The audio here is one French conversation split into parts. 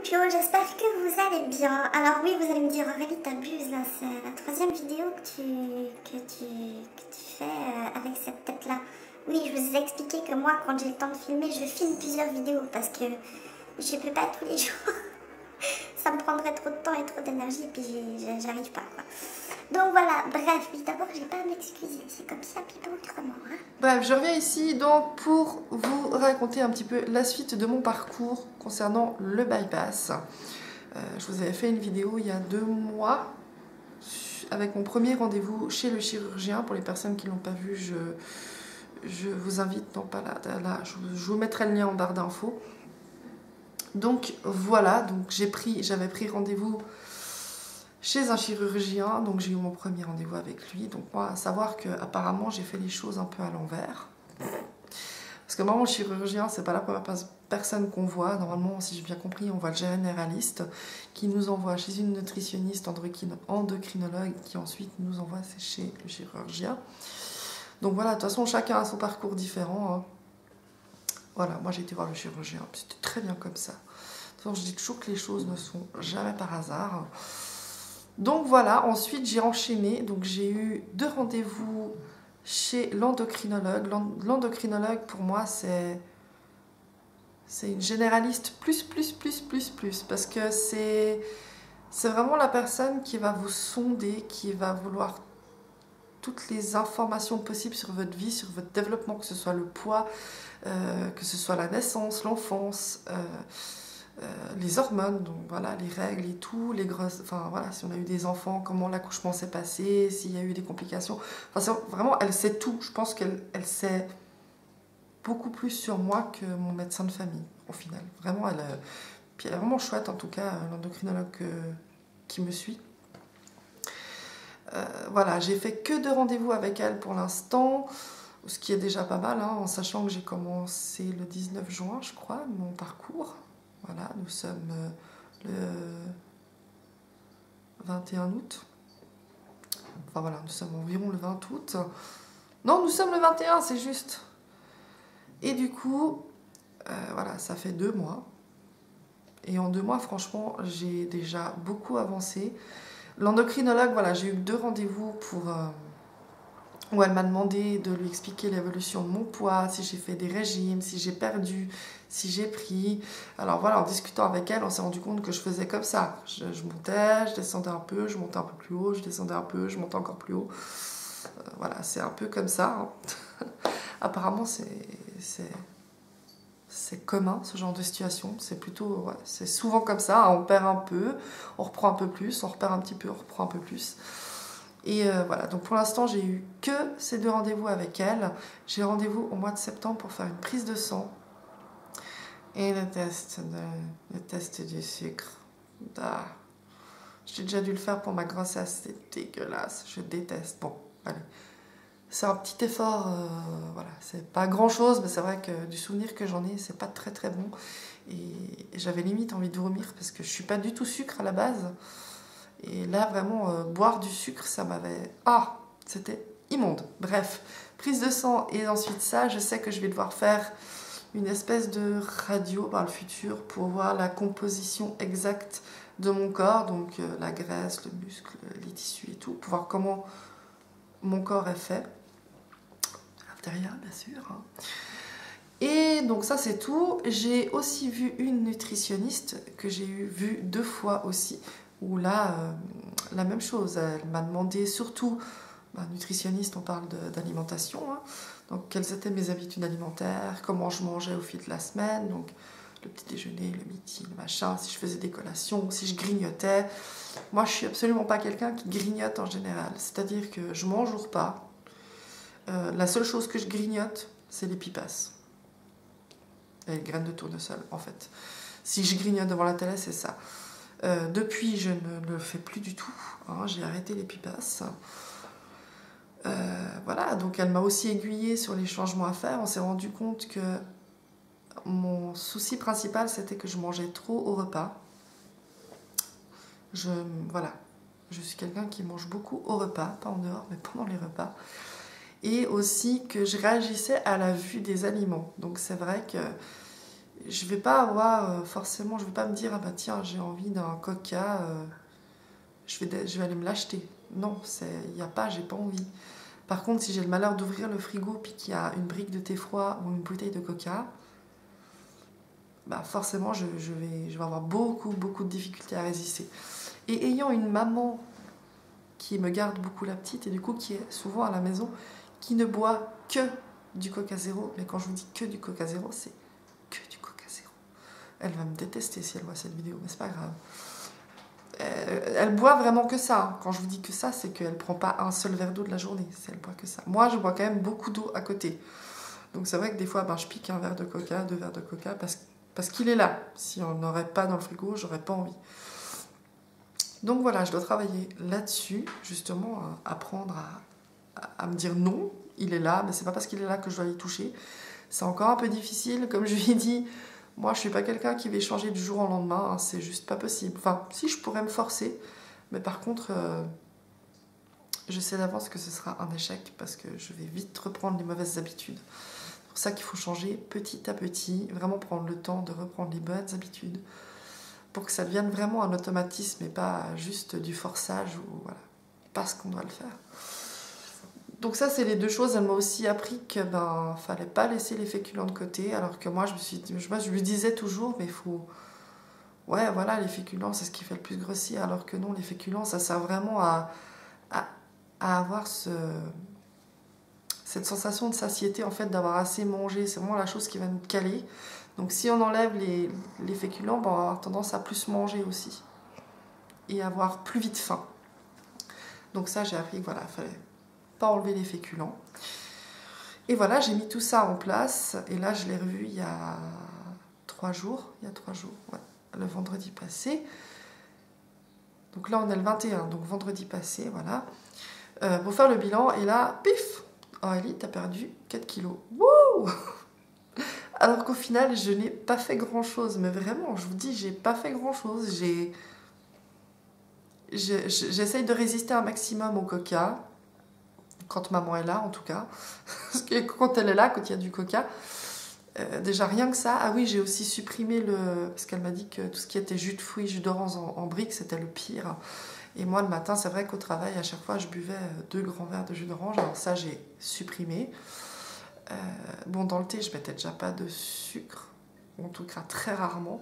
Loupio, j'espère que vous allez bien. Alors oui, vous allez me dire, Aurélie, t'abuses là, c'est la troisième vidéo que tu fais avec cette tête-là. Oui, je vous ai expliqué que moi, quand j'ai le temps de filmer, je filme plusieurs vidéos parce que je peux pas tous les jours. Ça me prendrait trop de temps et trop d'énergie et puis j'arrive pas quoi. Donc voilà, bref, oui, d'abord j'ai pas à m'excuser, c'est comme ça, puis pas autrement. Hein. Bref, je reviens ici donc pour vous raconter un petit peu la suite de mon parcours concernant le bypass. Je vous avais fait une vidéo il y a 2 mois avec mon premier rendez-vous chez le chirurgien. Pour les personnes qui ne l'ont pas vu, je vous invite, non pas là, je vous mettrai le lien en barre d'infos. Donc voilà, donc j'avais pris rendez-vous chez un chirurgien, donc j'ai eu mon premier rendez-vous avec lui. Donc moi, à savoir que apparemment j'ai fait les choses un peu à l'envers. Parce que normalement, le chirurgien, c'est pas la première personne qu'on voit. Normalement, si j'ai bien compris, on voit le généraliste qui nous envoie chez une nutritionniste endocrinologue qui ensuite nous envoie chez le chirurgien. Donc voilà, de toute façon, chacun a son parcours différent. Hein. Voilà, moi j'ai été voir le chirurgien, c'était très bien comme ça. De toute façon, je dis toujours que les choses ne sont jamais par hasard. Donc voilà, ensuite j'ai enchaîné, donc j'ai eu 2 rendez-vous chez l'endocrinologue. L'endocrinologue pour moi c'est une généraliste plus, parce que c'est vraiment la personne qui va vous sonder, qui va vouloir toutes les informations possibles sur votre vie, sur votre développement, que ce soit le poids, que ce soit la naissance, l'enfance, les hormones, donc voilà, les règles et tout, les grosses, enfin voilà, si on a eu des enfants, comment l'accouchement s'est passé, s'il y a eu des complications, enfin vraiment, elle sait tout. Je pense qu'elle sait beaucoup plus sur moi que mon médecin de famille, au final. Vraiment, puis elle est vraiment chouette, en tout cas, l'endocrinologue qui me suit. Voilà, j'ai fait que 2 rendez-vous avec elle pour l'instant, ce qui est déjà pas mal, hein, en sachant que j'ai commencé le 19 juin, je crois, mon parcours. Voilà, nous sommes le 21 août. Enfin voilà, nous sommes environ le 20 août. Non, nous sommes le 21, c'est juste. Et du coup, voilà, ça fait 2 mois. Et en 2 mois, franchement, j'ai déjà beaucoup avancé. L'endocrinologue, voilà, j'ai eu 2 rendez-vous où elle m'a demandé de lui expliquer l'évolution de mon poids, si j'ai fait des régimes, si j'ai perdu, si j'ai pris. Alors voilà, en discutant avec elle, on s'est rendu compte que je faisais comme ça. Je montais, je descendais un peu, je montais un peu plus haut, je descendais un peu, je montais encore plus haut. Voilà, c'est un peu comme ça. Hein. Apparemment, c'est commun, ce genre de situation. C'est plutôt, ouais, c'est souvent comme ça. On perd un peu, on reprend un peu plus, on repère un petit peu, on reprend un peu plus. Et voilà, donc pour l'instant, j'ai eu que ces 2 rendez-vous avec elle. J'ai rendez-vous au mois de septembre pour faire une prise de sang et le test du sucre. Ah. J'ai déjà dû le faire pour ma grossesse, c'est dégueulasse, je déteste. Bon, allez. C'est un petit effort, voilà, c'est pas grand chose, mais c'est vrai que du souvenir que j'en ai, c'est pas très très bon. Et j'avais limite envie de vomir parce que je suis pas du tout sucre à la base. Et là, vraiment, boire du sucre, ça m'avait... Ah, c'était immonde. Bref, prise de sang et ensuite ça, je sais que je vais devoir faire une espèce de radio dans le futur pour voir la composition exacte de mon corps, donc la graisse, le muscle, les tissus et tout, pour voir comment mon corps est fait. L'intérieur, bien sûr. Hein. Et donc ça, c'est tout. J'ai aussi vu une nutritionniste que j'ai vue 2 fois aussi, où là, la même chose, elle m'a demandé surtout, nutritionniste, on parle d'alimentation, hein, donc quelles étaient mes habitudes alimentaires, comment je mangeais au fil de la semaine, donc le petit déjeuner, le midi, le machin, si je faisais des collations, si je grignotais. Moi, je suis absolument pas quelqu'un qui grignote en général, c'est-à-dire que je mange au repas. La seule chose que je grignote, c'est les pipas. Et les graines de tournesol, en fait. Si je grignote devant la télé, c'est ça. Depuis, je ne le fais plus du tout. Hein, j'ai arrêté les pipas. Voilà, donc elle m'a aussi aiguillée sur les changements à faire. On s'est rendu compte que mon souci principal, c'était que je mangeais trop au repas. Voilà, je suis quelqu'un qui mange beaucoup au repas, pas en dehors, mais pendant les repas. Et aussi que je réagissais à la vue des aliments. Donc c'est vrai que je vais pas avoir forcément, je vais pas me dire, ah bah tiens, j'ai envie d'un coca, je vais aller me l'acheter. Non, il n'y a pas, j'ai pas envie. Par contre, si j'ai le malheur d'ouvrir le frigo puis qu'il y a une brique de thé froid ou une bouteille de coca, bah forcément, je vais avoir beaucoup de difficultés à résister. Et ayant une maman qui me garde beaucoup la petite et du coup qui est souvent à la maison, qui ne boit que du coca zéro, mais quand je vous dis que du coca zéro, c'est que du coca zéro. Elle va me détester si elle voit cette vidéo, mais c'est pas grave. Elle boit vraiment que ça. Hein. Quand je vous dis que ça, c'est qu'elle prend pas un seul verre d'eau de la journée. Elle boit que ça. Moi, je bois quand même beaucoup d'eau à côté. Donc c'est vrai que des fois, je pique un verre de coca, 2 verres de coca, parce qu'il est là. Si on n'aurait pas dans le frigo, j'aurais pas envie. Donc voilà, je dois travailler là-dessus, justement, apprendre à me dire non, il est là, mais c'est pas parce qu'il est là que je dois y toucher. C'est encore un peu difficile, comme je lui ai dit. Moi, je suis pas quelqu'un qui va changer du jour au lendemain, hein, c'est juste pas possible. Enfin, si je pourrais me forcer, mais par contre, je sais d'avance que ce sera un échec parce que je vais vite reprendre les mauvaises habitudes. C'est pour ça qu'il faut changer petit à petit, vraiment prendre le temps de reprendre les bonnes habitudes pour que ça devienne vraiment un automatisme et pas juste du forçage ou voilà, parce qu'on doit le faire. Donc ça, c'est les deux choses. Elle m'a aussi appris que fallait pas laisser les féculents de côté, alors que moi, je lui disais toujours, mais il faut... Ouais, voilà, les féculents, c'est ce qui fait le plus grossir, alors que non, les féculents, ça sert vraiment à avoir cette sensation de satiété, en fait, d'avoir assez mangé. C'est vraiment la chose qui va nous caler. Donc si on enlève les féculents, on va avoir tendance à plus manger aussi. Et avoir plus vite faim. Donc ça, j'ai appris que voilà, il fallait pas enlever les féculents. Et voilà, j'ai mis tout ça en place. Et là, je l'ai revu il y a 3 jours. Il y a 3 jours, ouais, le vendredi passé. Donc là, on est le 21, donc vendredi passé, voilà. Pour faire le bilan, et là, pif, oh Ellie, t'as perdu 4 kilos. Wouh! Alors qu'au final, je n'ai pas fait grand-chose. Mais vraiment, je vous dis, j'ai pas fait grand-chose. J'essaye de résister un maximum au coca. Quand maman est là, en tout cas. Parce que quand elle est là, quand il y a du coca, déjà rien que ça. Ah oui, j'ai aussi supprimé parce qu'elle m'a dit que tout ce qui était jus de fruits, jus d'orange en briques, c'était le pire. Et moi, le matin, c'est vrai qu'au travail, à chaque fois, je buvais 2 grands verres de jus d'orange. Alors ça, j'ai supprimé. Bon, dans le thé, je mettais déjà pas de sucre. En tout cas, très rarement.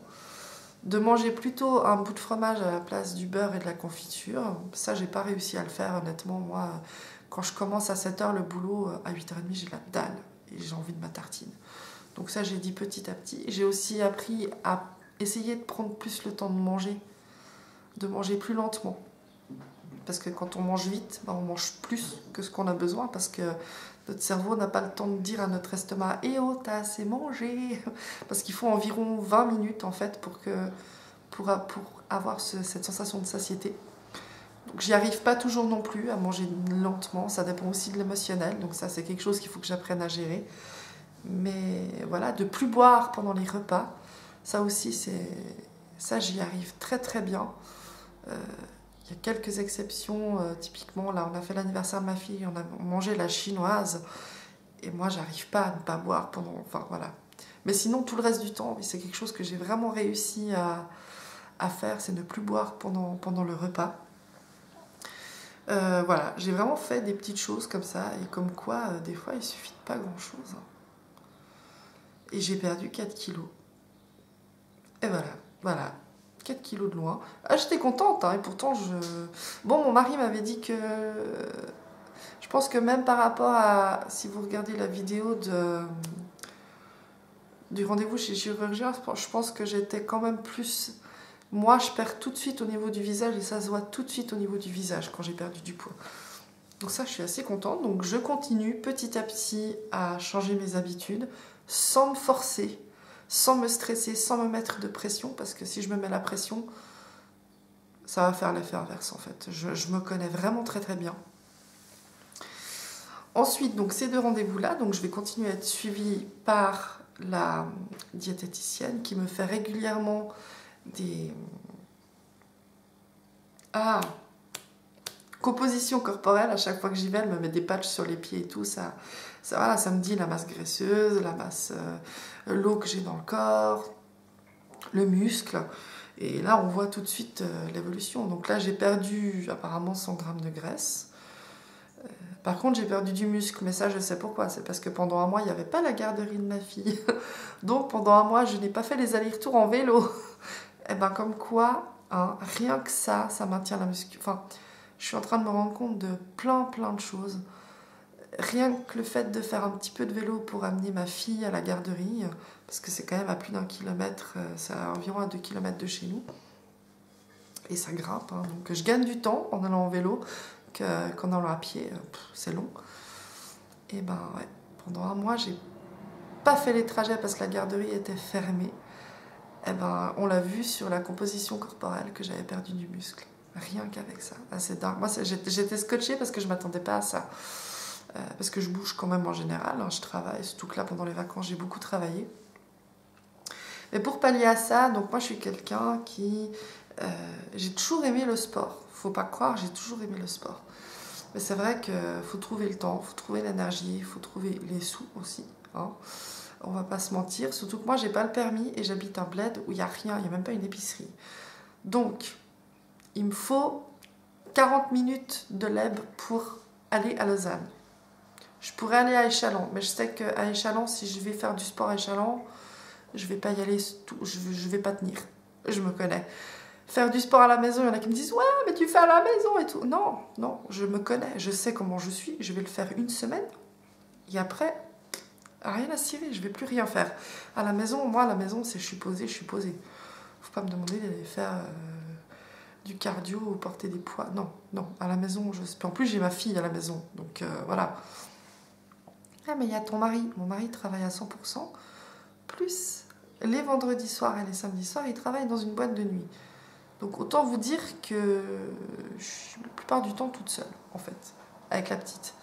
De manger plutôt un bout de fromage à la place du beurre et de la confiture. Ça, j'ai pas réussi à le faire, honnêtement. Moi, quand je commence à 7h le boulot, à 8h30, j'ai la dalle. Et j'ai envie de ma tartine. Donc ça, j'ai dit petit à petit. J'ai aussi appris à essayer de prendre plus le temps de manger plus lentement. Parce que quand on mange vite, on mange plus que ce qu'on a besoin, parce que notre cerveau n'a pas le temps de dire à notre estomac « Eh oh, t'as assez mangé !» Parce qu'il faut environ 20 minutes, en fait, pour avoir cette sensation de satiété. Donc j'y arrive pas toujours non plus à manger lentement, ça dépend aussi de l'émotionnel, donc ça c'est quelque chose qu'il faut que j'apprenne à gérer. Mais voilà, de plus boire pendant les repas, ça aussi, ça j'y arrive très très bien. Il y a quelques exceptions, typiquement là on a fait l'anniversaire de ma fille, on mangeait la chinoise, et moi j'arrive pas à ne pas boire pendant, enfin voilà. Mais sinon tout le reste du temps, c'est quelque chose que j'ai vraiment réussi à faire, c'est ne plus boire pendant le repas. Voilà, j'ai vraiment fait des petites choses comme ça, et comme quoi des fois il suffit de pas grand chose. Et j'ai perdu 4 kilos. Et voilà. 4 kilos de loin. Ah, j'étais contente, hein, et pourtant Bon, mon mari m'avait dit que... Je pense que même par rapport à... Si vous regardez la vidéo du rendez-vous chez le chirurgien, je pense que j'étais quand même plus... Moi, je perds tout de suite au niveau du visage, et ça se voit tout de suite au niveau du visage quand j'ai perdu du poids. Donc ça, je suis assez contente. Donc je continue petit à petit à changer mes habitudes, sans me forcer, sans me stresser, sans me mettre de pression, parce que si je me mets la pression, ça va faire l'effet inverse en fait. Je me connais vraiment très très bien. Ensuite, donc ces 2 rendez-vous-là, donc je vais continuer à être suivie par la diététicienne qui me fait régulièrement des... composition corporelle. À chaque fois que j'y vais, elle me met des patchs sur les pieds et tout, ça Ça, voilà, ça me dit la masse graisseuse, la masse, l'eau que j'ai dans le corps, le muscle. Et là, on voit tout de suite l'évolution. Donc là, j'ai perdu apparemment 100 grammes de graisse. Par contre, j'ai perdu du muscle, mais ça, je sais pourquoi. C'est parce que pendant un mois, il n'y avait pas la garderie de ma fille. Donc, pendant un mois, je n'ai pas fait les allers-retours en vélo. Et bien, comme quoi, hein, rien que ça maintient la muscu. Enfin, je suis en train de me rendre compte de plein de choses. Rien que le fait de faire un petit peu de vélo pour amener ma fille à la garderie, parce que c'est quand même à plus d'1 kilomètre, c'est environ à 2 kilomètres de chez nous. Et ça grimpe, hein, donc je gagne du temps en allant en vélo qu'en allant à pied, c'est long. Et ben ouais, pendant un mois, j'ai pas fait les trajets parce que la garderie était fermée. Et ben on l'a vu sur la composition corporelle que j'avais perdu du muscle. Rien qu'avec ça, c'est dingue. Moi, j'étais scotchée parce que je m'attendais pas à ça. Parce que je bouge quand même en général, hein, je travaille, surtout que là pendant les vacances j'ai beaucoup travaillé. Mais pour pallier à ça, donc moi je suis quelqu'un qui... j'ai toujours aimé le sport, faut pas croire, j'ai toujours aimé le sport. Mais c'est vrai qu'il faut trouver le temps, il faut trouver l'énergie, il faut trouver les sous aussi. Hein. On va pas se mentir, surtout que moi j'ai pas le permis et j'habite un bled où il n'y a rien, il n'y a même pas une épicerie. Donc il me faut 40 minutes de l'Eb pour aller à Lausanne. Je pourrais aller à Échalon, mais je sais qu'à Échalon, si je vais faire du sport à Échalon, je vais pas y aller, je vais pas tenir. Je me connais. Faire du sport à la maison, il y en a qui me disent « Ouais, mais tu fais à la maison et tout. » Non, non, je me connais, je sais comment je suis, je vais le faire une semaine. Et après, rien à cirer, je vais plus rien faire. À la maison, moi, à la maison, c'est je suis posée, je suis posée. Faut pas me demander d'aller faire du cardio ou porter des poids. Non, non, à la maison, en plus, j'ai ma fille à la maison, donc voilà. Ah, mais il y a ton mari. Mon mari travaille à 100%. Plus les vendredis soirs et les samedis soirs, il travaille dans une boîte de nuit. Donc autant vous dire que je suis la plupart du temps toute seule, en fait, avec la petite.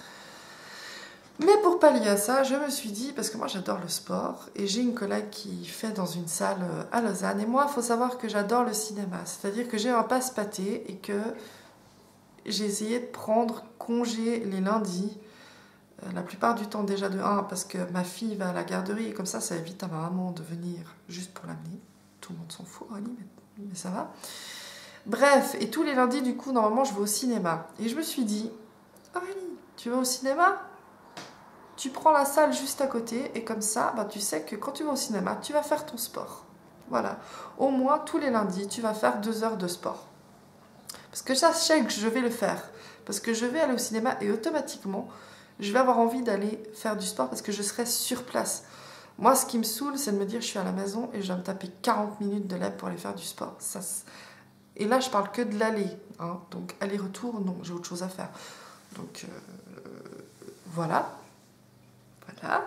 Mais pour pallier à ça, je me suis dit, parce que moi j'adore le sport, et j'ai une collègue qui fait dans une salle à Lausanne, et moi il faut savoir que j'adore le cinéma, c'est-à-dire que j'ai un passe-pâté et que j'ai essayé de prendre congé les lundis, la plupart du temps déjà de 1 parce que ma fille va à la garderie et comme ça évite à ma maman de venir juste pour l'amener. Tout le monde s'en fout, Aurélie, mais ça va. Bref, et tous les lundis du coup normalement je vais au cinéma. Et je me suis dit, Aurélie, tu vas au cinéma? Tu prends la salle juste à côté et comme ça bah, tu sais que quand tu vas au cinéma tu vas faire ton sport. Voilà, au moins tous les lundis tu vas faire 2 heures de sport. Parce que ça je sais que je vais le faire. Parce que je vais aller au cinéma et automatiquement je vais avoir envie d'aller faire du sport parce que je serai sur place. Moi, ce qui me saoule, c'est de me dire je suis à la maison et je dois me taper 40 minutes de lait pour aller faire du sport. Ça, et là, je parle que de l'aller. Hein. Donc, aller-retour, non, j'ai autre chose à faire. Donc, voilà. Voilà.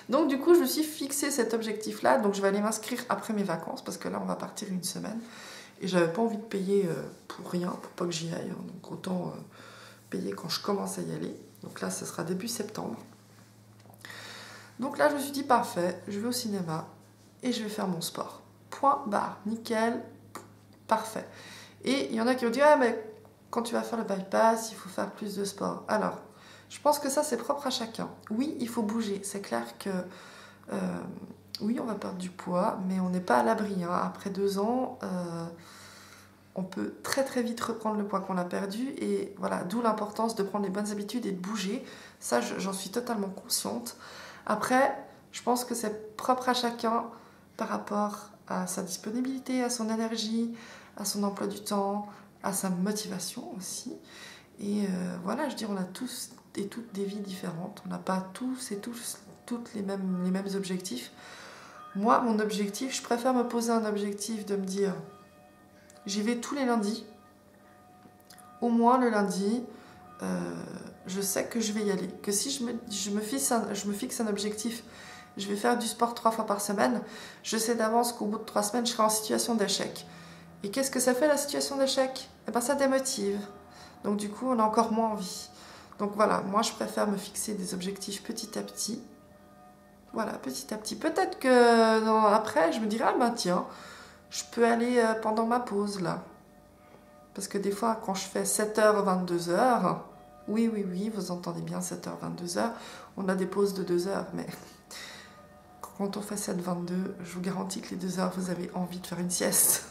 Donc, du coup, je me suis fixé cet objectif-là. Donc, je vais aller m'inscrire après mes vacances parce que là, on va partir une semaine. Et j'avais pas envie de payer pour rien, pour pas que j'y aille. Hein. Donc, autant payer quand je commence à y aller. Donc là, ce sera début septembre. Donc là, je me suis dit, parfait, je vais au cinéma et je vais faire mon sport. Point, barre, nickel, parfait. Et il y en a qui ont dit, ah, mais quand tu vas faire le bypass, il faut faire plus de sport. Alors, je pense que ça, c'est propre à chacun. Oui, il faut bouger. C'est clair que, oui, on va perdre du poids, mais on n'est pas à l'abri. Hein. Après 2 ans... on peut très vite reprendre le poids qu'on a perdu et voilà, d'où l'importance de prendre les bonnes habitudes et de bouger. Ça, j'en suis totalement consciente. Après, je pense que c'est propre à chacun par rapport à sa disponibilité, à son énergie, à son emploi du temps, à sa motivation aussi. Et voilà, je veux dire, on a tous et toutes des vies différentes. On n'a pas tous et toutes les mêmes objectifs. Moi, mon objectif, je préfère me poser un objectif de me dire... J'y vais tous les lundis. Au moins le lundi, je sais que je vais y aller. Que si je me fixe un objectif, je vais faire du sport 3 fois par semaine, je sais d'avance qu'au bout de 3 semaines, je serai en situation d'échec. Et qu'est-ce que ça fait la situation d'échec? Eh bien, ça démotive. Donc du coup, on a encore moins envie. Donc voilà, moi je préfère me fixer des objectifs petit à petit. Voilà, petit à petit. Peut-être que après, je me dirai, ah ben tiens, je peux aller pendant ma pause là. Parce que des fois, quand je fais 7h, 22h, Oui, oui, oui, vous entendez bien, 7h, 22h. On a des pauses de 2 heures, mais quand on fait 7-22, je vous garantis que les 2 heures, vous avez envie de faire une sieste.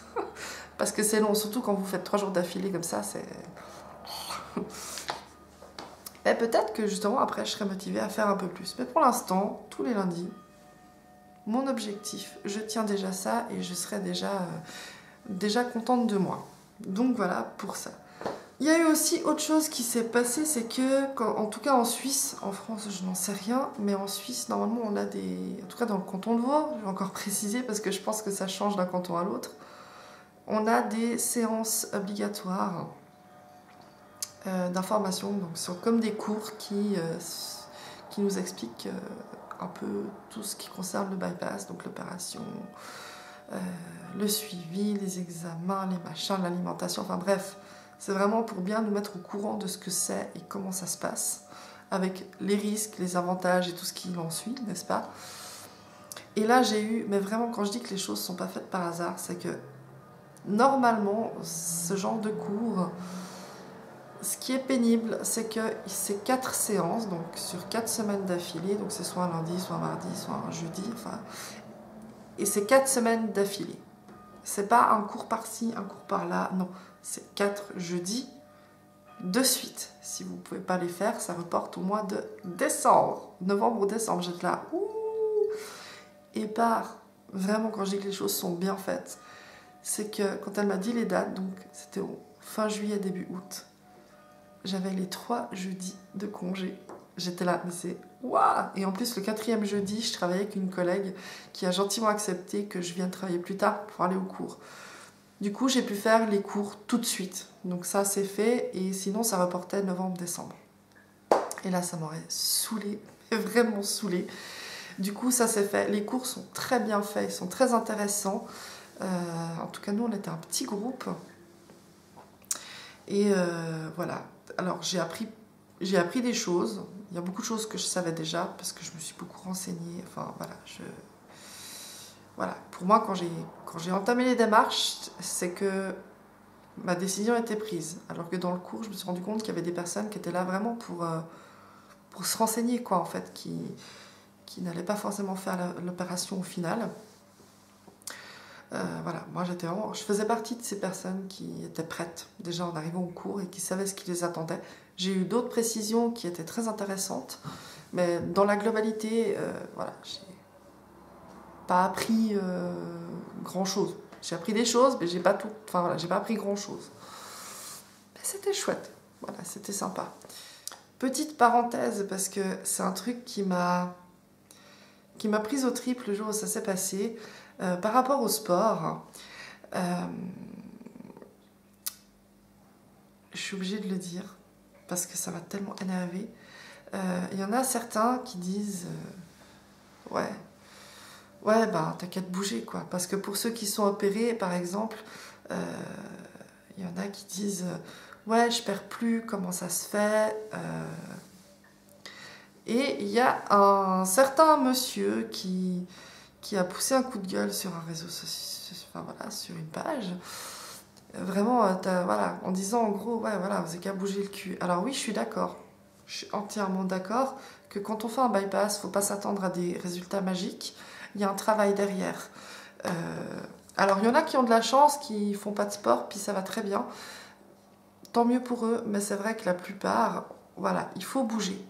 Parce que c'est long, surtout quand vous faites 3 jours d'affilée comme ça, c'est... Et peut-être que justement, après, je serai motivée à faire un peu plus. Mais pour l'instant, tous les lundis, mon objectif, je tiens déjà ça et je serai déjà contente de moi. Donc voilà pour ça. Il y a eu aussi autre chose qui s'est passé, c'est que, en tout cas en Suisse, en France je n'en sais rien, mais en Suisse normalement on a des... En tout cas dans le canton de Vaud, je vais encore préciser parce que je pense que ça change d'un canton à l'autre, on a des séances obligatoires d'information, donc ce sont comme des cours qui nous expliquent un peu tout ce qui concerne le bypass, donc l'opération, le suivi, les examens, les machins, l'alimentation, enfin bref. C'est vraiment pour bien nous mettre au courant de ce que c'est et comment ça se passe, avec les risques, les avantages et tout ce qui en suit, n'est-ce pas? Et là, j'ai eu, mais vraiment, quand je dis que les choses ne sont pas faites par hasard, c'est que normalement, ce genre de cours, ce qui est pénible, c'est que c'est 4 séances, donc sur 4 semaines d'affilée, donc c'est soit un lundi, soit un mardi, soit un jeudi, enfin, et c'est 4 semaines d'affilée. C'est pas un cours par-ci, un cours par-là, non. C'est 4 jeudis de suite. Si vous ne pouvez pas les faire, ça reporte au mois de décembre. Novembre ou décembre, j'étais là. Ouh. Et vraiment, quand je dis que les choses sont bien faites, c'est que quand elle m'a dit les dates, donc c'était au fin juillet, début août, j'avais les 3 jeudis de congé. J'étais là, mais c'est waouh! Et en plus, le 4e jeudi, je travaillais avec une collègue qui a gentiment accepté que je vienne travailler plus tard pour aller au cours. Du coup, j'ai pu faire les cours tout de suite. Donc ça, c'est fait. Et sinon, ça reportait novembre-décembre. Et là, ça m'aurait saoulée, vraiment saoulée. Du coup, ça s'est fait. Les cours sont très bien faits, ils sont très intéressants. En tout cas, nous, on était un petit groupe. Et voilà. Alors, j'ai appris des choses. Il y a beaucoup de choses que je savais déjà parce que je me suis beaucoup renseignée. Enfin, voilà, Voilà, pour moi, quand j'ai entamé les démarches, c'est que ma décision était prise. Alors que dans le cours, je me suis rendu compte qu'il y avait des personnes qui étaient là vraiment pour se renseigner, quoi, en fait, qui n'allaient pas forcément faire l'opération au final. Voilà, moi, je faisais partie de ces personnes qui étaient prêtes, déjà en arrivant au cours, et qui savaient ce qui les attendait. J'ai eu d'autres précisions qui étaient très intéressantes, mais dans la globalité, voilà, j'ai pas appris grand chose. J'ai appris des choses, mais j'ai pas tout. Enfin voilà, j'ai pas appris grand chose. Mais c'était chouette. Voilà, c'était sympa. Petite parenthèse, parce que c'est un truc qui m'a prise au trip le jour où ça s'est passé. Par rapport au sport, je suis obligée de le dire, parce que ça m'a tellement énervée. Il y en a certains qui disent ouais, bah t'as qu'à te bouger, quoi. Parce que pour ceux qui sont opérés, par exemple, il y en a qui disent ouais, je perds plus, comment ça se fait Et il y a un certain monsieur qui a poussé un coup de gueule sur un réseau social, enfin voilà, sur une page. Vraiment, voilà, en disant en gros, ouais, voilà, vous n'avez qu'à bouger le cul. Alors oui, je suis d'accord. Je suis entièrement d'accord que quand on fait un bypass, il ne faut pas s'attendre à des résultats magiques. Il y a un travail derrière. Alors, il y en a qui ont de la chance, qui font pas de sport, puis ça va très bien. Tant mieux pour eux, mais c'est vrai que la plupart, voilà, il faut bouger.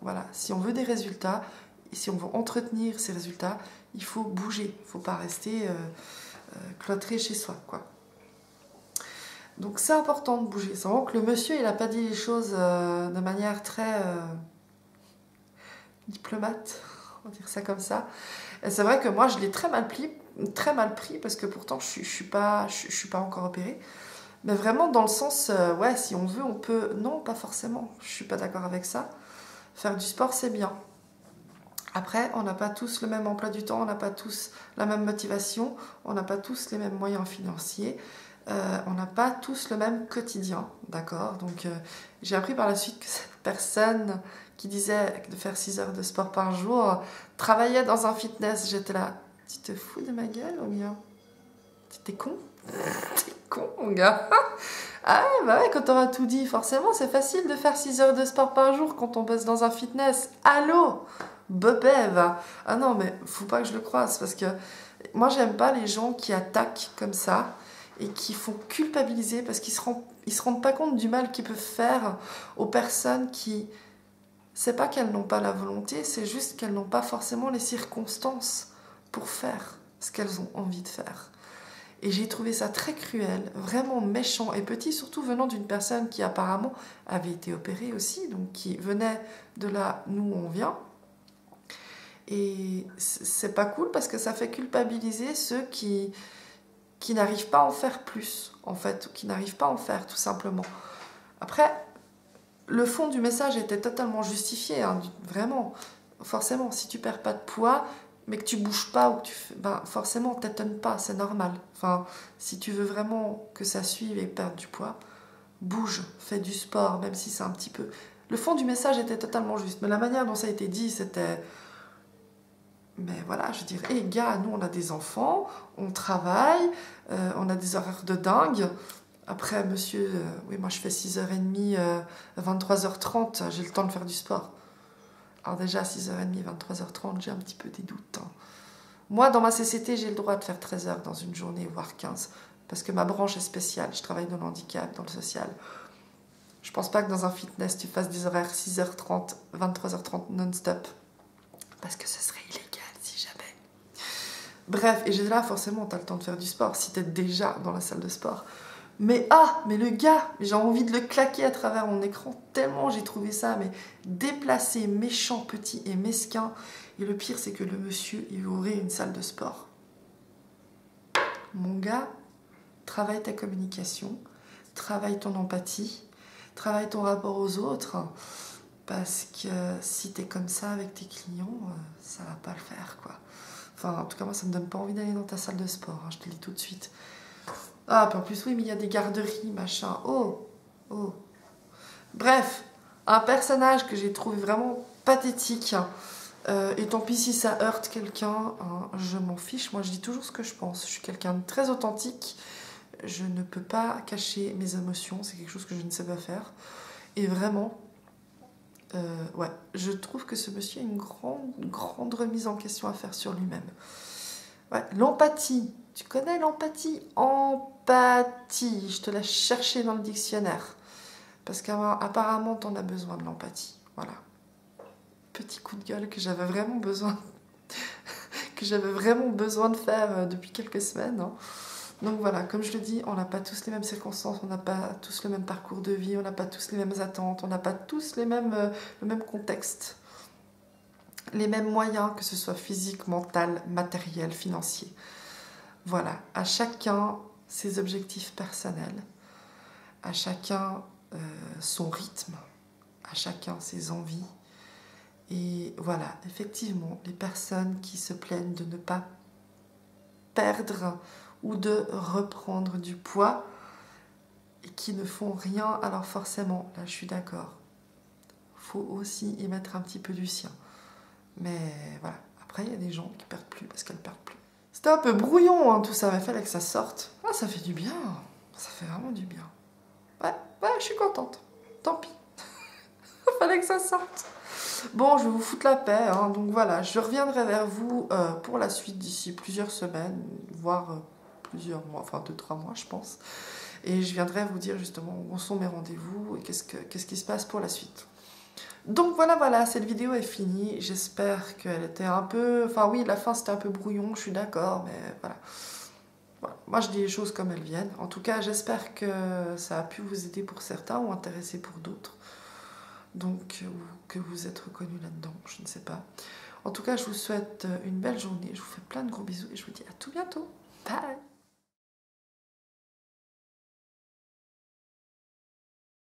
Voilà, si on veut des résultats, et si on veut entretenir ces résultats, il faut bouger. Il ne faut pas rester cloîtré chez soi, quoi. Donc c'est important de bouger. C'est vraiment que le monsieur, il n'a pas dit les choses de manière très diplomate, on va dire ça comme ça. Et c'est vrai que moi, je l'ai très mal pris, parce que pourtant, je suis pas encore opérée. Mais vraiment dans le sens, ouais, si on veut, on peut. Non, pas forcément. Je suis pas d'accord avec ça. Faire du sport, c'est bien. Après, on n'a pas tous le même emploi du temps, on n'a pas tous la même motivation, on n'a pas tous les mêmes moyens financiers. On n'a pas tous le même quotidien, d'accord? Donc j'ai appris par la suite que cette personne qui disait de faire 6 heures de sport par jour travaillait dans un fitness. J'étais là, tu te fous de ma gueule, mon gars? T'es con? T'es con, mon gars? Ah ouais, bah ouais, quand t'auras tout dit, forcément, c'est facile de faire 6 heures de sport par jour quand on bosse dans un fitness. Allô, Bobev. Ah non, mais faut pas que je le croise, parce que moi, j'aime pas les gens qui attaquent comme ça et qui font culpabiliser parce qu'ils se rendent pas compte du mal qu'ils peuvent faire aux personnes qui... C'est pas qu'elles n'ont pas la volonté, c'est juste qu'elles n'ont pas forcément les circonstances pour faire ce qu'elles ont envie de faire. Et j'ai trouvé ça très cruel, vraiment méchant et petit, surtout venant d'une personne qui apparemment avait été opérée aussi, donc qui venait de là où on vient. Et c'est pas cool parce que ça fait culpabiliser ceux qui n'arrivent pas à en faire plus, en fait, ou qui n'arrivent pas à en faire, tout simplement. Après, le fond du message était totalement justifié, hein, vraiment. Forcément, si tu perds pas de poids, mais que tu bouges pas ou que ben, forcément, t'étonnes pas, c'est normal. Enfin, si tu veux vraiment que ça suive et perdre du poids, bouge, fais du sport, même si c'est un petit peu... Le fond du message était totalement juste, mais la manière dont ça a été dit, c'était... Mais voilà, je veux dire, hé gars, nous on a des enfants, on travaille, on a des horaires de dingue. Après, monsieur, oui, moi je fais 6h30, 23h30, j'ai le temps de faire du sport. Alors déjà, 6h30, 23h30, j'ai un petit peu des doutes. Hein. Moi, dans ma CCT, j'ai le droit de faire 13 heures dans une journée, voire 15. Parce que ma branche est spéciale, je travaille dans le handicap, dans le social. Je pense pas que dans un fitness, tu fasses des horaires 6h30, 23h30 non-stop. Parce que ce serait illégal si jamais. Bref, et j'ai là, forcément, t'as le temps de faire du sport si t'es déjà dans la salle de sport. Mais mais le gars, j'ai envie de le claquer à travers mon écran tellement j'ai trouvé ça mais déplacé, méchant, petit et mesquin. Et le pire, c'est que le monsieur, il ouvrait une salle de sport. Mon gars, travaille ta communication, travaille ton empathie, travaille ton rapport aux autres, parce que si t'es comme ça avec tes clients, ça va pas le faire, quoi. Enfin, en tout cas, moi, ça me donne pas envie d'aller dans ta salle de sport, hein, je te le dis tout de suite. Ah, puis en plus, oui, mais il y a des garderies, machin. Oh. Bref, un personnage que j'ai trouvé vraiment pathétique. Et tant pis si ça heurte quelqu'un, hein, je m'en fiche. Moi, je dis toujours ce que je pense. Je suis quelqu'un de très authentique. Je ne peux pas cacher mes émotions. C'est quelque chose que je ne sais pas faire. Et vraiment, ouais, je trouve que ce monsieur a une grande remise en question à faire sur lui-même. Ouais, l'empathie. Tu connais l'empathie? Empathie. Je te laisse chercher dans le dictionnaire. Parce qu'apparemment, tu en as besoin de l'empathie. Voilà. Petit coup de gueule que j'avais vraiment besoin de faire depuis quelques semaines. Hein. Donc voilà, comme je le dis, on n'a pas tous les mêmes circonstances, on n'a pas tous le même parcours de vie, on n'a pas tous les mêmes attentes, on n'a pas tous le même contexte, les mêmes moyens, que ce soit physique, mental, matériel, financier. Voilà, à chacun ses objectifs personnels, à chacun son rythme, à chacun ses envies. Et voilà, effectivement, les personnes qui se plaignent de ne pas perdre ou de reprendre du poids et qui ne font rien, alors forcément, là je suis d'accord, il faut aussi y mettre un petit peu du sien. Mais voilà, après il y a des gens qui perdent plus parce qu'elles perdent plus. C'était un peu brouillon hein, tout ça, mais il fallait que ça sorte. Ah, ça fait du bien, ça fait vraiment du bien. Ouais, je suis contente, tant pis, il fallait que ça sorte. Bon, je vais vous foutre la paix, hein, donc voilà, je reviendrai vers vous pour la suite d'ici plusieurs semaines, voire plusieurs mois, enfin 2-3 mois je pense. Et je viendrai vous dire justement où sont mes rendez-vous et qu'est-ce qui se passe pour la suite. Donc voilà, cette vidéo est finie, j'espère qu'elle était un peu... Enfin oui, la fin c'était un peu brouillon, je suis d'accord, mais voilà. Moi je dis les choses comme elles viennent. En tout cas, j'espère que ça a pu vous aider pour certains ou intéresser pour d'autres. Donc, que vous êtes reconnus là-dedans, je ne sais pas. En tout cas, je vous souhaite une belle journée, je vous fais plein de gros bisous et je vous dis à tout bientôt.